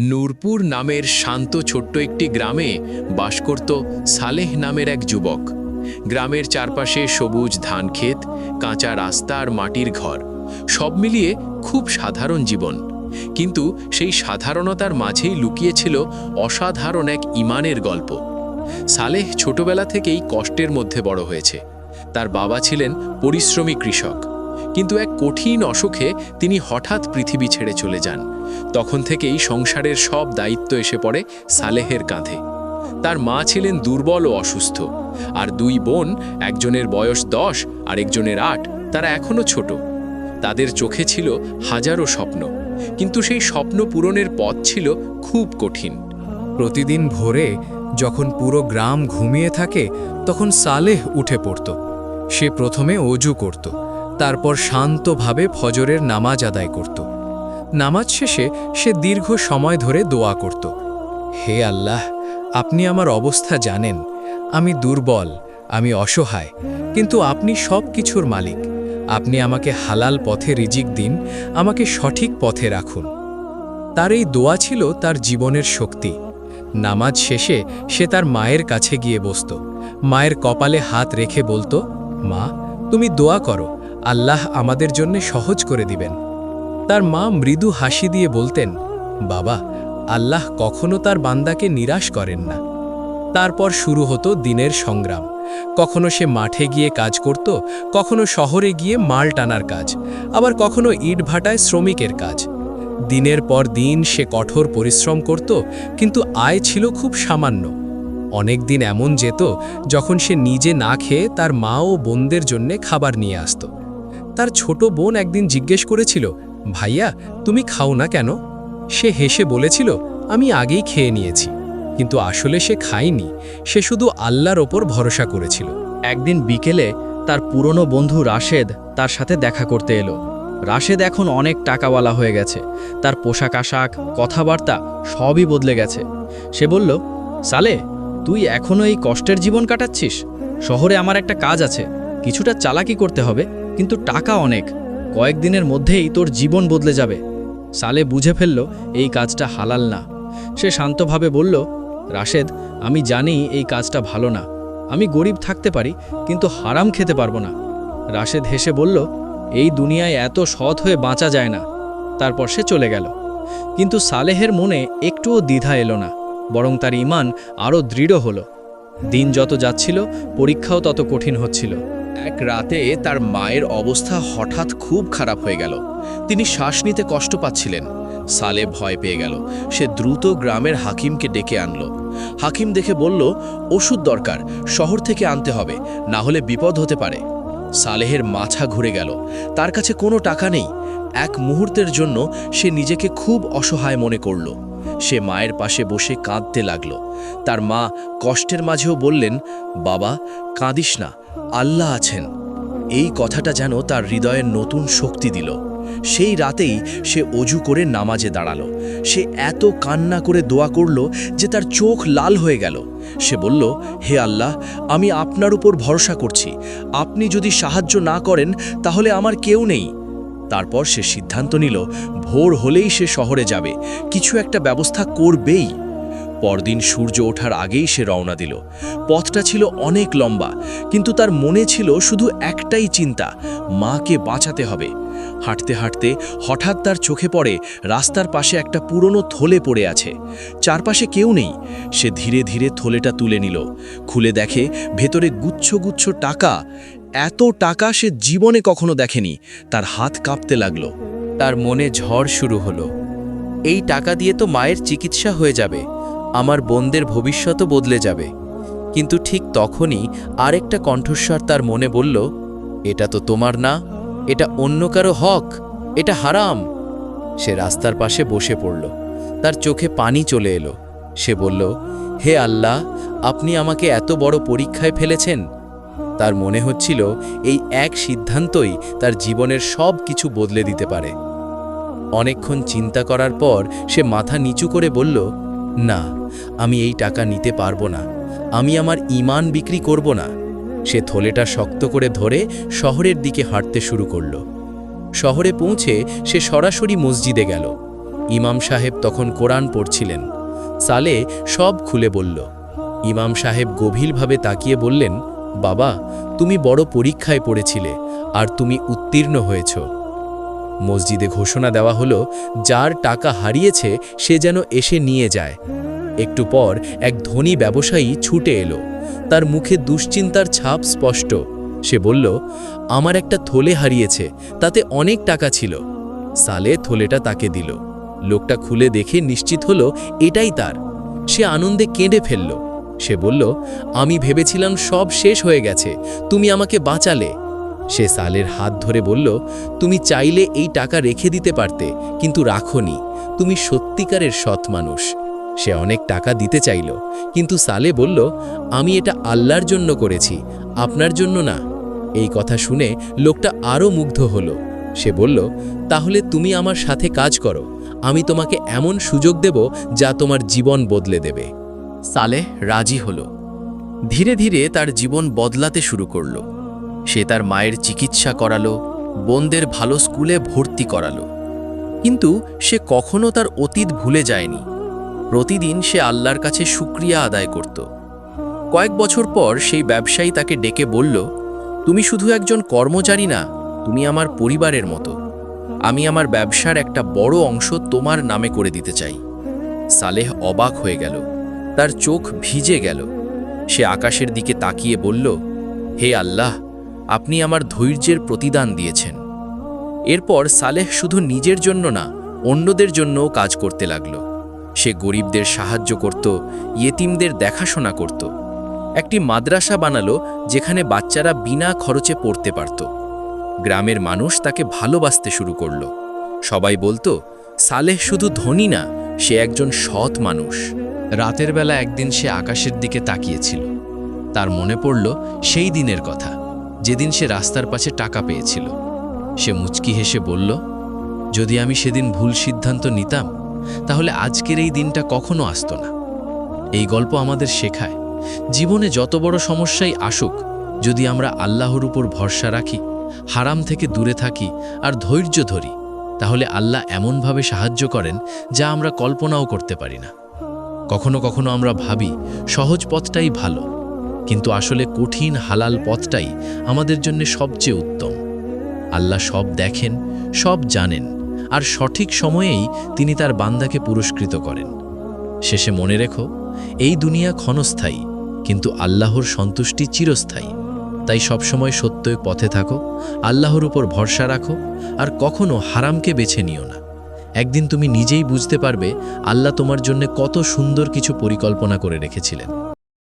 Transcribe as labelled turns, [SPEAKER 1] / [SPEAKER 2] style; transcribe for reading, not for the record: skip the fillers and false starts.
[SPEAKER 1] নূরপুর নামের শান্ত ছোট্ট একটি গ্রামে বাস করত সালেহ নামের এক যুবক। গ্রামের চারপাশে সবুজ ধানক্ষেত, কাঁচা রাস্তা আর মাটির ঘর, সব মিলিয়ে খুব সাধারণ জীবন। কিন্তু সেই সাধারণতার মাঝেই লুকিয়েছিল অসাধারণ এক ঈমানের গল্প। সালেহ ছোটবেলা থেকেই কষ্টের মধ্যে বড় হয়েছে। তার বাবা ছিলেন পরিশ্রমী কৃষক, কিন্তু এক কঠিন অসুখে তিনি হঠাৎ পৃথিবী ছেড়ে চলে যান। তখন থেকেই সংসারের সব দায়িত্ব এসে পড়ে সালেহের কাঁধে। তার মা ছিলেন দুর্বল ও অসুস্থ, আর দুই বোন, একজনের বয়স 10 আর একজনের 8, তারা এখনও ছোট। তাদের চোখে ছিল হাজারো স্বপ্ন, কিন্তু সেই স্বপ্ন পূরণের পথ ছিল খুব কঠিন।
[SPEAKER 2] প্রতিদিন ভোরে যখন পুরো গ্রাম ঘুমিয়ে থাকে, তখন সালেহ উঠে পড়ত। সে প্রথমে অজু করত, তারপর শান্তভাবে ফজরের নামাজ আদায় করত। নামাজ শেষে সে দীর্ঘ সময় ধরে দোয়া করত। হে আল্লাহ, আপনি আমার অবস্থা জানেন। আমি দুর্বল, আমি অসহায়, কিন্তু আপনি সব কিছুর মালিক। আপনি আমাকে হালাল পথে রিজিক দিন, আমাকে সঠিক পথে রাখুন। তার এই দোয়া ছিল তার জীবনের শক্তি। নামাজ শেষে সে তার মায়ের কাছে গিয়ে বসত। মায়ের কপালে হাত রেখে বলতো, মা, তুমি দোয়া করো, আল্লাহ আমাদের জন্য সহজ করে দিবেন। তার মা মৃদু হাসি দিয়ে বলতেন, বাবা, আল্লাহ কখনো তার বান্দাকে নিরাশ করেন না। তারপর শুরু হতো দিনের সংগ্রাম। কখনো সে মাঠে গিয়ে কাজ করত, কখনো শহরে গিয়ে মাল টানার কাজ, আবার কখনো ইটভাটায় শ্রমিকের কাজ। দিনের পর দিন সে কঠোর পরিশ্রম করত, কিন্তু আয় ছিল খুব সামান্য। অনেক দিন এমন যেত যখন সে নিজে না খেয়ে তার মা ও বোনদের জন্যে খাবার নিয়ে আসত। তার ছোট বোন একদিন জিজ্ঞেস করেছিল, ভাইয়া, তুমি খাও না কেন? সে হেসে বলেছিল, আমি আগেই খেয়ে নিয়েছি। কিন্তু আসলে সে খায়নি, সে শুধু আল্লাহর ওপর ভরসা করেছিল।
[SPEAKER 3] একদিন বিকেলে তার পুরনো বন্ধু রাশেদ তার সাথে দেখা করতে এলো। রাশেদ এখন অনেক টাকাওয়ালা হয়ে গেছে। তার পোশাক আশাক, কথাবার্তা সবই বদলে গেছে। সে বলল, সালে, তুই এখনও এই কষ্টের জীবন কাটাচ্ছিস? শহরে আমার একটা কাজ আছে, কিছুটা চালাকি করতে হবে, কিন্তু টাকা অনেক। কয়েকদিনের মধ্যেই তোর জীবন বদলে যাবে। সালে বুঝে ফেলল এই কাজটা হালাল না। সে শান্তভাবে বলল, রাশেদ, আমি জানি এই কাজটা ভালো না। আমি গরিব থাকতে পারি, কিন্তু হারাম খেতে পারবো না। রাশেদ হেসে বলল, এই দুনিয়ায় এত সৎ হয়ে বাঁচা যায় না। তারপর সে চলে গেল। কিন্তু সালেহের মনে একটুও দ্বিধা এলো না, বরং তার ঈমান আরও দৃঢ় হলো। দিন যত যাচ্ছিল, পরীক্ষাও তত কঠিন হচ্ছিল।
[SPEAKER 1] এক রাতে তার মায়ের অবস্থা হঠাৎ খুব খারাপ হয়ে গেল। তিনি শ্বাস নিতে কষ্ট পাচ্ছিলেন। সালে ভয় পেয়ে গেল। সে দ্রুত গ্রামের হাকিমকে ডেকে আনল। হাকিম দেখে বলল, ওষুধ দরকার, শহর থেকে আনতে হবে, না হলে বিপদ হতে পারে। সালেহের মাথা ঘুরে গেল। তার কাছে কোনো টাকা নেই। এক মুহূর্তের জন্য সে নিজেকে খুব অসহায় মনে করল। সে মায়ের পাশে বসে কাঁদতে লাগল। তার মা কষ্টের মাঝেও বললেন, বাবা, কাঁদিস না, আল্লাহ আছেন। এই কথাটা যেন তার হৃদয়ের নতুন শক্তি দিল। সেই রাতেই সে অজু করে নামাজে দাঁড়ালো। সে এত কান্না করে দোয়া করল যে তার চোখ লাল হয়ে গেল। সে বলল, হে আল্লাহ, আমি আপনার উপর ভরসা করছি। আপনি যদি সাহায্য না করেন তাহলে আমার কেউ নেই। তারপর সে সিদ্ধান্ত নিল, ভোর হলেই সে শহরে যাবে, কিছু একটা ব্যবস্থা করবেই। পরদিন সূর্য ওঠার আগেই সে রওনা দিল। পথটা ছিল অনেক লম্বা, কিন্তু তার মনে ছিল শুধু একটাই চিন্তা, মাকে বাঁচাতে হবে। হাঁটতে হাঁটতে হঠাৎ তার চোখে পড়ে রাস্তার পাশে একটা পুরনো থলে পড়ে আছে। চারপাশে কেউ নেই। সে ধীরে ধীরে থলেটা তুলে নিল। খুলে দেখে ভেতরে গুচ্ছ গুচ্ছ টাকা। এত টাকা সে জীবনে কখনো দেখেনি। তার হাত কাঁপতে লাগলো।
[SPEAKER 4] তার মনে ঝড় শুরু হলো। এই টাকা দিয়ে তো মায়ের চিকিৎসা হয়ে যাবে, আমার বোনদের ভবিষ্যতও বদলে যাবে। কিন্তু ঠিক তখনই আরেকটা কণ্ঠস্বর তার মনে বলল, এটা তো তোমার না, এটা অন্য কারো হক, এটা হারাম। সে রাস্তার পাশে বসে পড়ল। তার চোখে পানি চলে এলো। সে বলল, হে আল্লাহ, আপনি আমাকে এত বড় পরীক্ষায় ফেলেছেন। তার মনে হচ্ছিল এই এক সিদ্ধান্তই তার জীবনের সব কিছু বদলে দিতে পারে। অনেকক্ষণ চিন্তা করার পর সে মাথা নিচু করে বলল, না, আমি এই টাকা নিতে পারবো না। আমি আমার ঈমান বিক্রি করব না। সে থলেটা শক্ত করে ধরে শহরের দিকে হাঁটতে শুরু করল। শহরে পৌঁছে সে সরাসরি মসজিদে গেল। ইমাম সাহেব তখন কোরআন পড়ছিলেন। সালে সব খুলে বলল। ইমাম সাহেব গভীরভাবে তাকিয়ে বললেন, বাবা, তুমি বড় পরীক্ষায় পড়েছিলে আর তুমি উত্তীর্ণ হয়েছ। মসজিদে ঘোষণা দেওয়া হলো, যার টাকা হারিয়েছে সে যেন এসে নিয়ে যায়। একটু পর এক ধনী ব্যবসায়ী ছুটে এলো। তার মুখে দুশ্চিন্তার ছাপ স্পষ্ট। সে বলল, আমার একটা থলে হারিয়েছে, তাতে অনেক টাকা ছিল। সালে থলেটা তাকে দিল। লোকটা খুলে দেখে নিশ্চিত হলো এটাই তার। সে আনন্দে কেঁদে ফেলল। সে বলল, আমি ভেবেছিলাম সব শেষ হয়ে গেছে, তুমি আমাকে বাঁচালে। সে সালের হাত ধরে বলল, তুমি চাইলে এই টাকা রেখে দিতে পারতে, কিন্তু রাখোনি। তুমি সত্যিকারের সৎ মানুষ। সে অনেক টাকা দিতে চাইল, কিন্তু সালে বলল, আমি এটা আল্লাহর জন্য করেছি, আপনার জন্য না। এই কথা শুনে লোকটা আরও মুগ্ধ হলো। সে বলল, তাহলে তুমি আমার সাথে কাজ করো, আমি তোমাকে এমন সুযোগ দেব যা তোমার জীবন বদলে দেবে। সালেহ রাজি হলো। ধীরে ধীরে তার জীবন বদলাতে শুরু করল। সে তার মায়ের চিকিৎসা করালো, বোনদের ভালো স্কুলে ভর্তি করালো। কিন্তু সে কখনো তার অতীত ভুলে যায়নি। প্রতিদিন সে আল্লাহর কাছে শুকরিয়া আদায় করত। কয়েক বছর পর সেই ব্যবসায়ী তাকে ডেকে বলল, তুমি শুধু একজন কর্মচারী না, তুমি আমার পরিবারের মতো। আমি আমার ব্যবসার একটা বড় অংশ তোমার নামে করে দিতে চাই। সালেহ অবাক হয়ে গেল, তার চোখ ভিজে গেল। সে আকাশের দিকে তাকিয়ে বলল, হে আল্লাহ, আপনি আমার ধৈর্যের প্রতিদান দিয়েছেন। এরপর সালেহ শুধু নিজের জন্য না, অন্যদের জন্যও কাজ করতে লাগল। সে গরিবদের সাহায্য করত, ইয়েতিমদের দেখাশোনা করত। একটি মাদ্রাসা বানালো যেখানে বাচ্চারা বিনা খরচে পড়তে পারত। গ্রামের মানুষ তাকে ভালোবাসতে শুরু করল। সবাই বলতো, সালেহ শুধু ধনী না, সে একজন সৎ মানুষ।
[SPEAKER 1] রাতের বেলা একদিন সে আকাশের দিকে তাকিয়েছিল। তার মনে পড়ল সেই দিনের কথা, যেদিন সে রাস্তার পাশে টাকা পেয়েছিল। সে মুচকি হেসে বলল, যদি আমি সেদিন ভুল সিদ্ধান্ত নিতাম, তাহলে আজকের এই দিনটা কখনো আসতো না। এই গল্প আমাদের শেখায়, জীবনে যত বড় সমস্যাই আসুক, যদি আমরা আল্লাহর উপর ভরসা রাখি, হারাম থেকে দূরে থাকি আর ধৈর্য ধরি, তাহলে আল্লাহ এমনভাবে সাহায্য করেন যা আমরা কল্পনাও করতে পারি না। কখনো কখনো আমরা ভাবি সহজ পথটাই ভালো, কিন্তু আসলে কঠিন হালাল পথটাই আমাদের জন্য সবচেয়ে উত্তম। আল্লাহ সব দেখেন, সব জানেন, আর সঠিক সময়েই তিনি তার বান্দাকে পুরস্কৃত করেন। শেষে মনে রেখো, এই দুনিয়া ক্ষণস্থায়ী, কিন্তু আল্লাহর সন্তুষ্টি চিরস্থায়ী। তাই সবসময় সত্য পথে থাকো, আল্লাহর উপর ভরসা রাখো, আর কখনো হারামকে বেছে নিও না। একদিন তুমি নিজেই বুঝতে পারবে আল্লাহ তোমার জন্য কত সুন্দর কিছু পরিকল্পনা করে রেখেছিলেন।